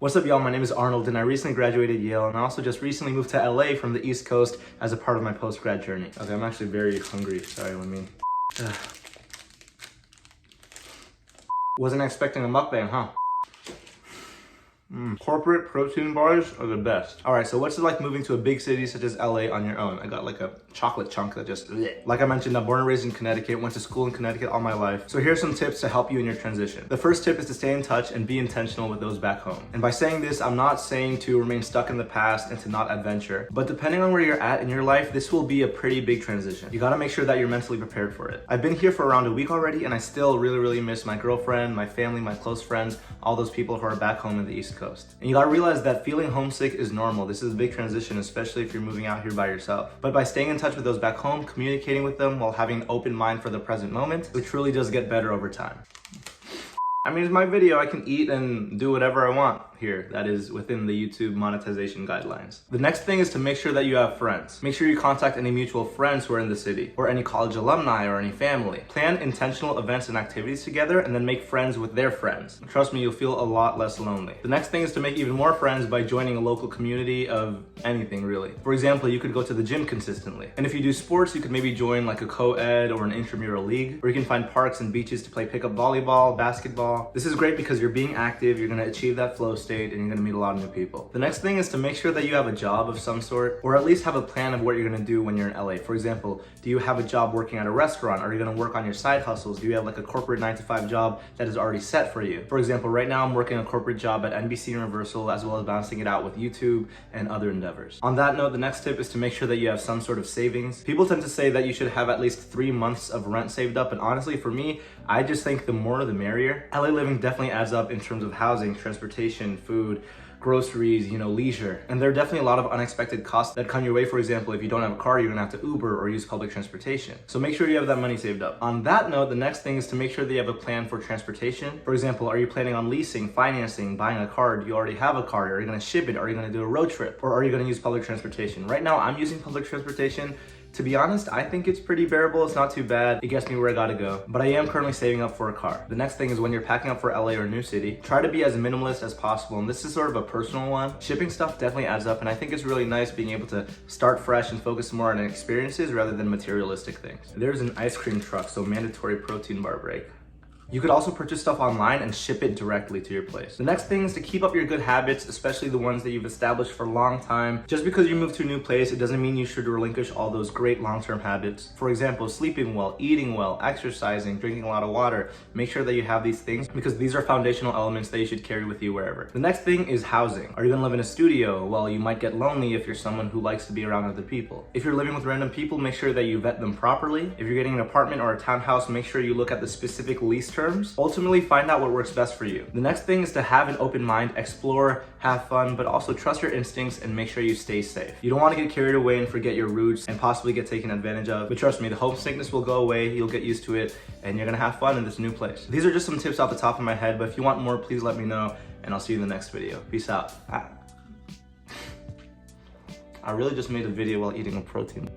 What's up, y'all? My name is Arnold and I recently graduated Yale, and I also just recently moved to LA from the East Coast as a part of my post-grad journey. Okay, I'm actually very hungry. Sorry, let me... Wasn't expecting a mukbang, huh? Corporate protein bars are the best. All right, so what's it like moving to a big city such as LA on your own? I got like a chocolate chunk that just... Like I mentioned, I'm born and raised in Connecticut, went to school in Connecticut all my life. So here's some tips to help you in your transition. The first tip is to stay in touch and be intentional with those back home. And by saying this, I'm not saying to remain stuck in the past and to not adventure, but depending on where you're at in your life, this will be a pretty big transition. You gotta make sure that you're mentally prepared for it. I've been here for around a week already, and I still really miss my girlfriend, my family, my close friends, all those people who are back home in the East Coast. And you gotta realize that feeling homesick is normal. This is a big transition, especially if you're moving out here by yourself. But by staying in touch with those back home, communicating with them while having an open mind for the present moment, it truly does get better over time. I mean, it's my video. I can eat and do whatever I want here. That is within the YouTube monetization guidelines. The next thing is to make sure that you have friends. Make sure you contact any mutual friends who are in the city, or any college alumni, or any family. Plan intentional events and activities together, and then make friends with their friends. Trust me, you'll feel a lot less lonely. The next thing is to make even more friends by joining a local community of anything, really. For example, you could go to the gym consistently. And if you do sports, you could maybe join like a co-ed or an intramural league, where you can find parks and beaches to play pickup volleyball, basketball. This is great because you're being active, you're gonna achieve that flow state, and you're gonna meet a lot of new people. The next thing is to make sure that you have a job of some sort, or at least have a plan of what you're gonna do when you're in LA. For example, do you have a job working at a restaurant? Are you gonna work on your side hustles? Do you have like a corporate 9-to-5 job that is already set for you? For example, right now I'm working a corporate job at NBC Universal, as well as balancing it out with YouTube and other endeavors. On that note, the next tip is to make sure that you have some sort of savings. People tend to say that you should have at least 3 months of rent saved up, and honestly, for me, I just think the more the merrier. LA living definitely adds up in terms of housing, transportation, food, groceries, leisure. And there are definitely a lot of unexpected costs that come your way. For example, if you don't have a car, you're gonna have to Uber or use public transportation. So make sure you have that money saved up. On that note, the next thing is to make sure that you have a plan for transportation. For example, are you planning on leasing, financing, buying a car? Do you already have a car? Are you gonna ship it? Are you gonna do a road trip? Or are you gonna use public transportation? Right now, I'm using public transportation. To be honest, I think it's pretty bearable. It's not too bad. It gets me where I gotta go. But I am currently saving up for a car. The next thing is when you're packing up for LA or a new city, try to be as minimalist as possible. And this is sort of a personal one. Shipping stuff definitely adds up, and I think it's really nice being able to start fresh and focus more on experiences rather than materialistic things. There's an ice cream truck, so mandatory protein bar break. You could also purchase stuff online and ship it directly to your place. The next thing is to keep up your good habits, especially the ones that you've established for a long time. Just because you move to a new place, it doesn't mean you should relinquish all those great long-term habits. For example, sleeping well, eating well, exercising, drinking a lot of water. Make sure that you have these things because these are foundational elements that you should carry with you wherever. The next thing is housing. Are you gonna live in a studio? Well, you might get lonely if you're someone who likes to be around other people. If you're living with random people, make sure that you vet them properly. If you're getting an apartment or a townhouse, make sure you look at the specific lease terms. Ultimately, find out what works best for you. The next thing is to have an open mind, explore, have fun, but also trust your instincts and make sure you stay safe. You don't want to get carried away and forget your roots and possibly get taken advantage of. But trust me, the homesickness will go away, you'll get used to it, and you're gonna have fun in this new place. These are just some tips off the top of my head, but if you want more, please let me know, and I'll see you in the next video. Peace out. I really just made a video while eating a protein.